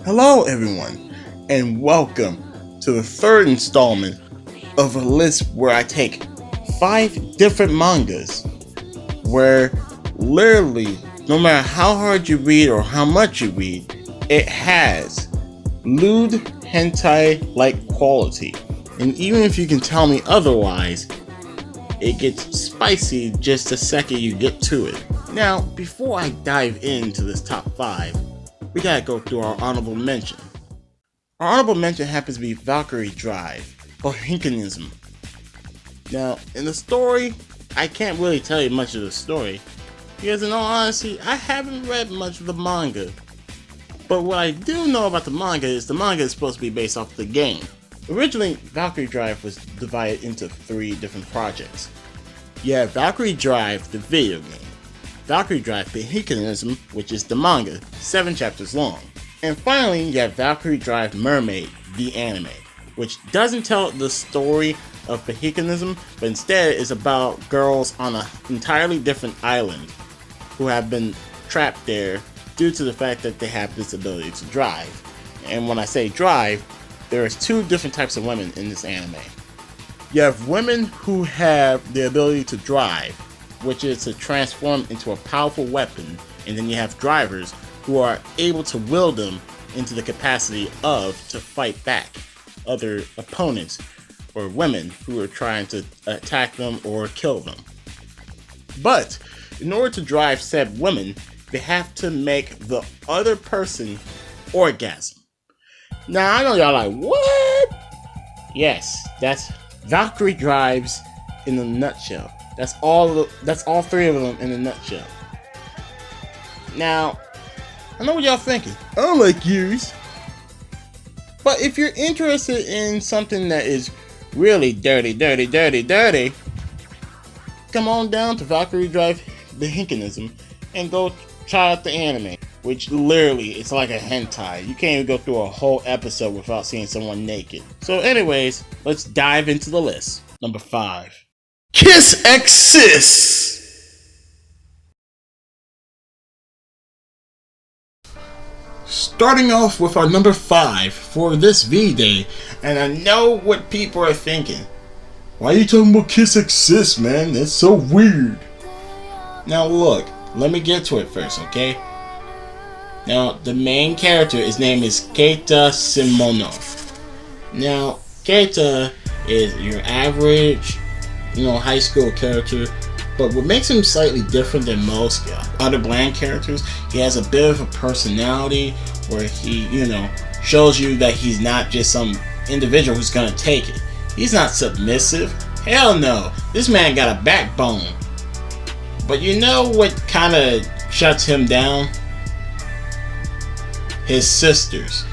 Hello everyone, and welcome to the third installment of a list where I take 5 different mangas where literally, no matter how hard you read or how much you read, it has lewd hentai-like quality. And even if you can tell me otherwise, it gets spicy just the second you get to it. Now, before I dive into this top 5, we gotta go through our honorable mention. Our honorable mention happens to be Valkyrie Drive, or Hinkenism. Now, in the story, I can't really tell you much of the story, because in all honesty, I haven't read much of the manga. But what I do know about the manga is supposed to be based off the game. Originally, Valkyrie Drive was divided into 3 different projects. You have Valkyrie Drive, the video game, Valkyrie Drive, the Hinkenism, which is the manga, 7 chapters long. And finally, you have Valkyrie Drive Mermaid, the anime, which doesn't tell the story of the Hinkenism, but instead is about girls on an entirely different island who have been trapped there due to the fact that they have this ability to drive. And when I say drive, there is 2 different types of women in this anime. You have women who have the ability to drive, which is to transform into a powerful weapon, and then you have drivers who are able to wield them into the capacity to fight back other opponents or women who are trying to attack them or kill them. But in order to drive said women, they have to make the other person orgasm. Now I know y'all like, what? Yes, that's Valkyrie Drives in a nutshell. That's all 3 of them in a nutshell. Now, I know what y'all thinking. I don't like yours. But if you're interested in something that is really dirty, come on down to Valkyrie Drive, the Hinkenism, and go try out the anime. Which literally, it's like a hentai. You can't even go through a whole episode without seeing someone naked. So anyways, let's dive into the list. Number 5. Kiss Exis! Starting off with our number 5 for this V-Day, and I know what people are thinking. Why are you talking about Kiss Exis, man? That's so weird. Now look, let me get to it first, okay? Now, the main character, his name is Keita Simono. Now, Keita is your average, high school character, but what makes him slightly different than most other bland characters, he has a bit of a personality where he, shows you that he's not just some individual who's gonna take it. He's not submissive. Hell no. This man got a backbone. But you know what kind of shuts him down? His sisters.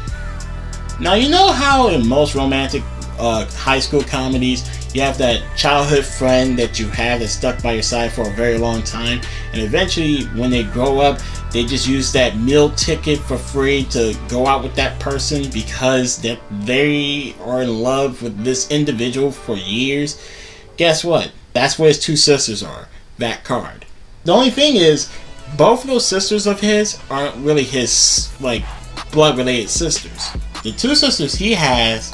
Now, you know how in most romantic high school comedies, you have that childhood friend that you have that's stuck by your side for a very long time, and eventually when they grow up, they just use that meal ticket for free to go out with that person because they are in love with this individual for years. Guess what? That's where his 2 sisters are. That card. The only thing is, both of those sisters of his aren't really his, blood-related sisters. The 2 sisters he has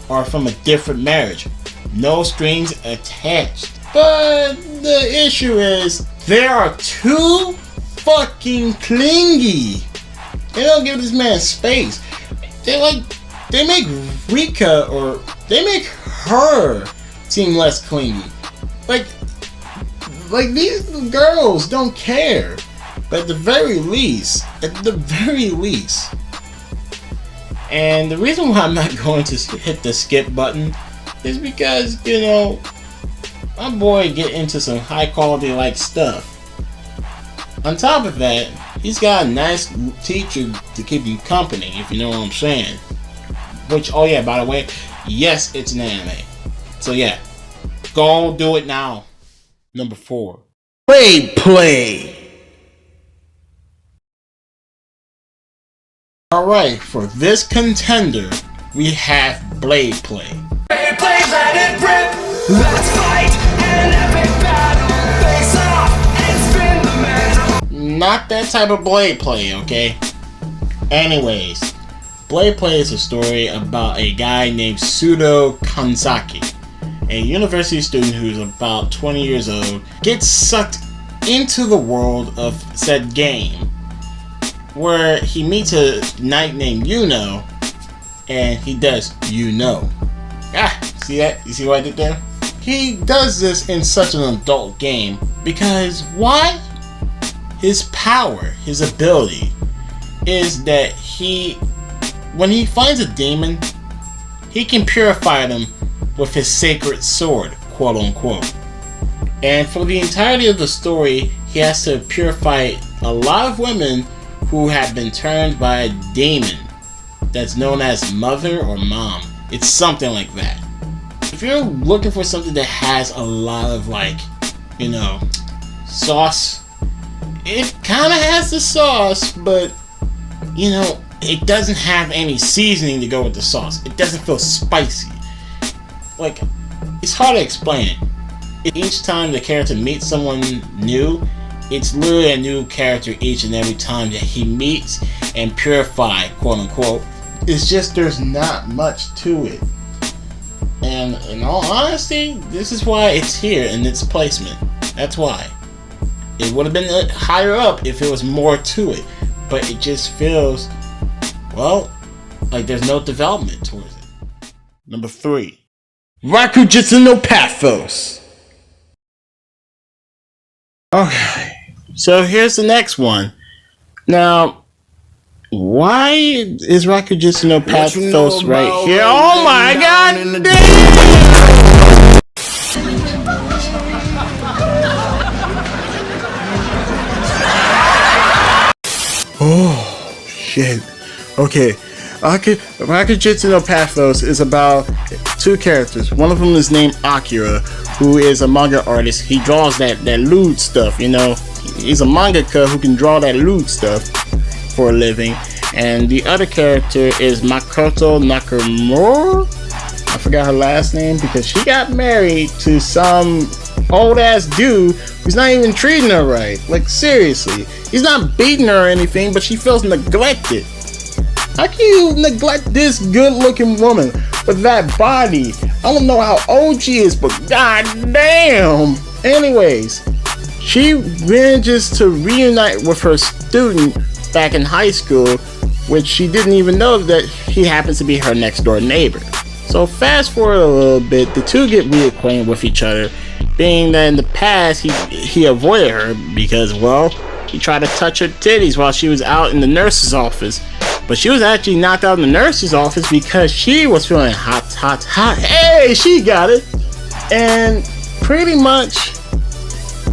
are from a different marriage. No strings attached. But the issue is, they are too fucking clingy. They don't give this man space. They make Rika, or they make her seem less clingy. Like these girls don't care. But at the very least, and the reason why I'm not going to hit the skip button is because, my boy get into some high quality stuff. On top of that, he's got a nice teacher to keep him company, if you know what I'm saying. Which, oh yeah, by the way, yes, it's an anime. So yeah, go do it now. Number 4. Play. Alright, for this contender, we have Blade Play. Blade Play, let it rip! Let's fight an epic battle! Face off and spin the metal! Not that type of Blade Play, okay? Anyways, Blade Play is a story about a guy named Pseudo Kanzaki, a university student who's about 20 years old, gets sucked into the world of said game, where he meets a knight named Yuno, and he does see that? You see what I did there? He does this in such an adult game because why? His power, his ability, is that when he finds a demon, he can purify them with his sacred sword, quote unquote. And for the entirety of the story, he has to purify a lot of women who have been turned by a demon that's known as mother or mom. It's something like that. If you're looking for something that has a lot of sauce, it kind of has the sauce, but it doesn't have any seasoning to go with the sauce. It doesn't feel spicy. It's hard to explain it. Each time the character meets someone new, it's literally a new character each and every time that he meets and purify, quote unquote. It's just there's not much to it. And in all honesty, this is why it's here in its placement. That's why. It would have been higher up if it was more to it. But it just feels, like there's no development towards it. Number 3. Rakujitsu no Pathos. Okay. So here's the next one. Now, why is Rakujitsu no Pathos right here? Oh my god! Damn! Oh shit. Okay. Rakujitsu no Pathos is about 2 characters. One of them is named Akira, who is a manga artist. He draws that lewd stuff, He's a mangaka who can draw that lewd stuff for a living. And the other character is Makoto Nakamura. I forgot her last name because she got married to some old ass dude who's not even treating her right. Seriously. He's not beating her or anything, but she feels neglected. How can you neglect this good looking woman with that body? I don't know how old she is, but god damn. Anyways, she manages to reunite with her student back in high school, which she didn't even know that he happens to be her next door neighbor. So fast forward a little bit, the two get reacquainted with each other, being that in the past he avoided her because, he tried to touch her titties while she was out in the nurse's office. But she was actually knocked out in the nurse's office because she was feeling hot. Hey, she got it! And pretty much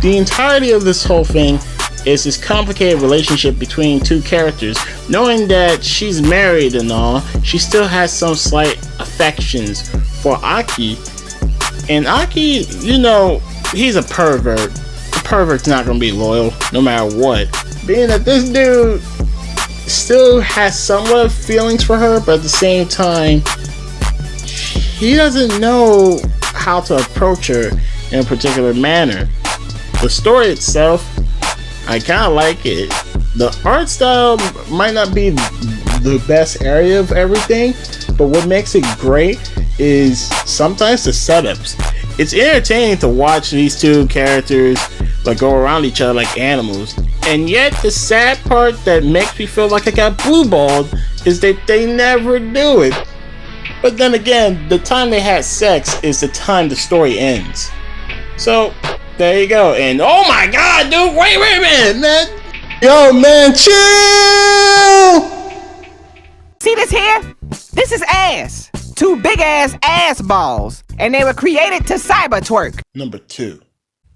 the entirety of this whole thing is this complicated relationship between 2 characters. Knowing that she's married and all, she still has some slight affections for Aki. And Aki, he's a pervert. A pervert's not gonna be loyal no matter what. Being that this dude still has somewhat of feelings for her, but at the same time, he doesn't know how to approach her in a particular manner. The story itself, I kind of like it. The art style might not be the best area of everything, but what makes it great is sometimes the setups. It's entertaining to watch these 2 characters go around each other like animals. And yet the sad part that makes me feel like I got blue-balled is that they never do it. But then again, the time they had sex is the time the story ends. So there you go. And oh my god, dude, wait a minute, man. Yo, man, chill. See this here? This is ass. 2 big ass balls. And they were created to cyber twerk. Number 2.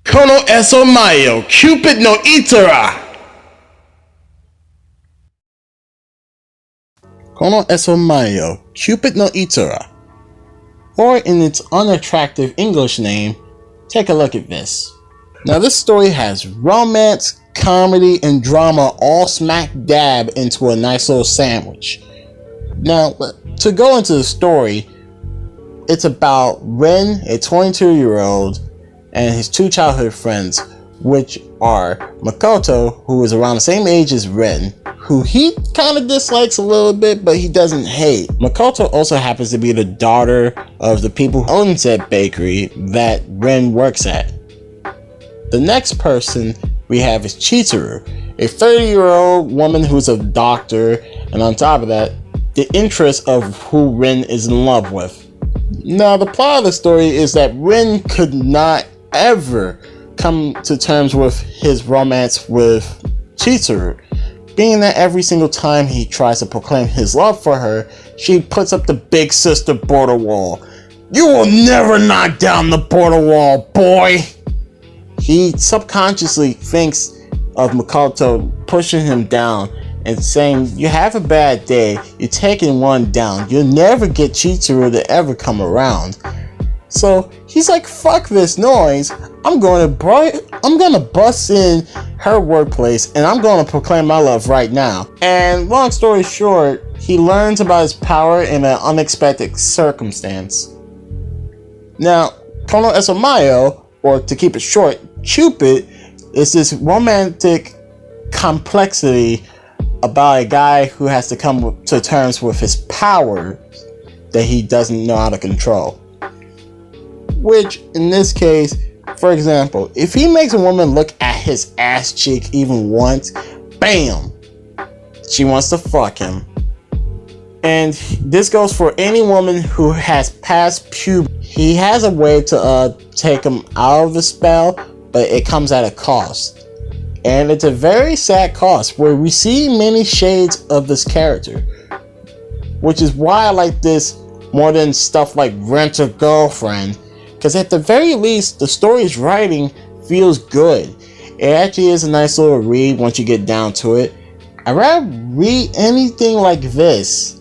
Kono Eso Mayo, Cupid no Itara. Kono Eso Mayo, Cupid no Itara. Or in its unattractive English name, take a look at this. Now this story has romance, comedy, and drama all smack dab into a nice little sandwich. Now, to go into the story, it's about Ren, a 22-year-old, and his 2 childhood friends, which are Makoto, who is around the same age as Ren, who he kind of dislikes a little bit, but he doesn't hate. Makoto also happens to be the daughter of the people who owns that bakery that Rin works at. The next person we have is Chitsuru, a 30-year-old woman who's a doctor, and on top of that, the interest of who Rin is in love with. Now, the plot of the story is that Rin could not ever come to terms with his romance with Chitsuru, being that every single time he tries to proclaim his love for her, she puts up the big sister border wall. You will never knock down the border wall, boy! He subconsciously thinks of Makoto pushing him down and saying, you have a bad day, you're taking one down, you'll never get Chitsuru to ever come around. So he's like, fuck this noise, I'm gonna bust in her workplace and I'm gonna proclaim my love right now. And long story short, he learns about his power in an unexpected circumstance. Now, Kono Esomayo, or to keep it short, Cupid, is this romantic complexity about a guy who has to come to terms with his power that he doesn't know how to control. Which, in this case, for example, if he makes a woman look at his ass cheek even once, bam! She wants to fuck him. And this goes for any woman who has passed puberty. He has a way to take him out of the spell, but it comes at a cost. And it's a very sad cost where we see many shades of this character. Which is why I like this more than stuff like Rent a Girlfriend. Because at the very least, the story's writing feels good. It actually is a nice little read once you get down to it. I'd rather read anything like this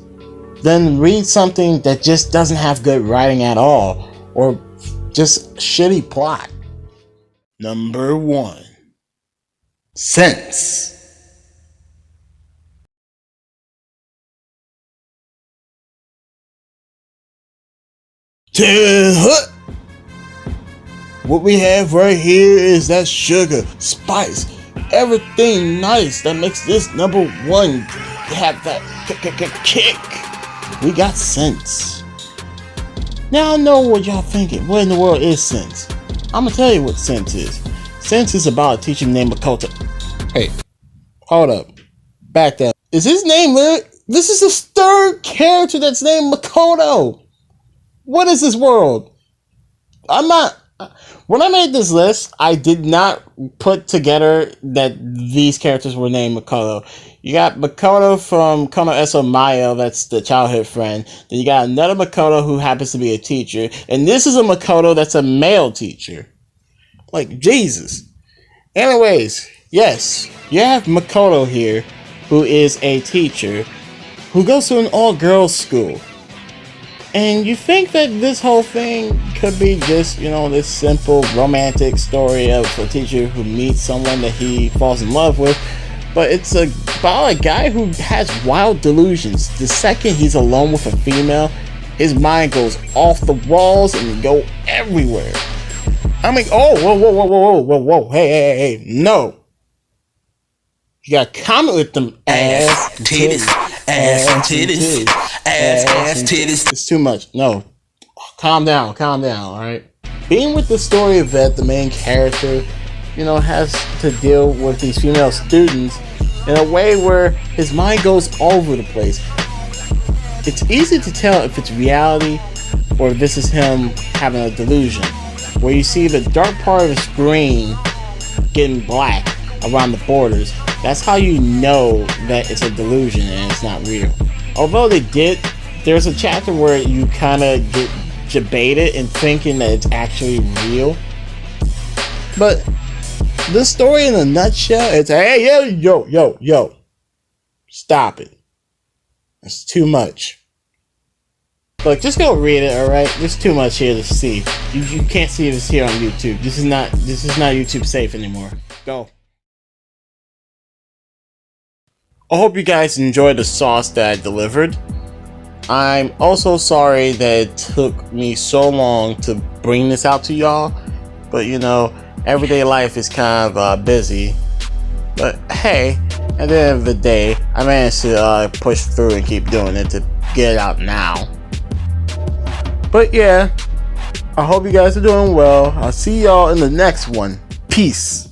than read something that just doesn't have good writing at all. Or just shitty plot. Number 1. Sense. What we have right here is that sugar, spice, everything nice that makes this number 1 have that kick. We got sense. Now I know what y'all thinking. What in the world is sense? I'm gonna tell you what sense is. Sense is about a teacher named Makoto. Hey, hold up. Back up. Is his name Lewd? This is the 3rd character that's named Makoto. What is this world? When I made this list, I did not put together that these characters were named Makoto. You got Makoto from Kono Esomayo, that's the childhood friend. Then you got another Makoto who happens to be a teacher. And this is a Makoto that's a male teacher. Like, Jesus. Anyways, yes, you have Makoto here, who is a teacher, who goes to an all-girls school. And you think that this whole thing could be just, this simple romantic story of a teacher who meets someone that he falls in love with. But it's about a guy who has wild delusions. The second he's alone with a female, his mind goes off the walls and go everywhere. I mean, whoa, hey, no. You gotta comment with them ass titties, ass titties, ass titties. It's too much. No, calm down, alright? Being with the story of that, the main character, has to deal with these female students in a way where his mind goes all over the place. It's easy to tell if it's reality or if this is him having a delusion, where you see the dark part of the screen getting black around the borders. That's how you know that it's a delusion and it's not real. Although there's a chapter where you kind of get debated in thinking that it's actually real. But the story in a nutshell, it's hey, yo, stop it. It's too much. Look, just go read it, alright? There's too much here to see. You can't see this here on YouTube. This is not YouTube safe anymore. Go. I hope you guys enjoyed the sauce that I delivered. I'm also sorry that it took me so long to bring this out to y'all. But everyday life is kind of busy. But hey, At the end of the day, I managed to push through and keep doing it to get it out now. But yeah, I hope you guys are doing well. I'll see y'all in the next one. Peace.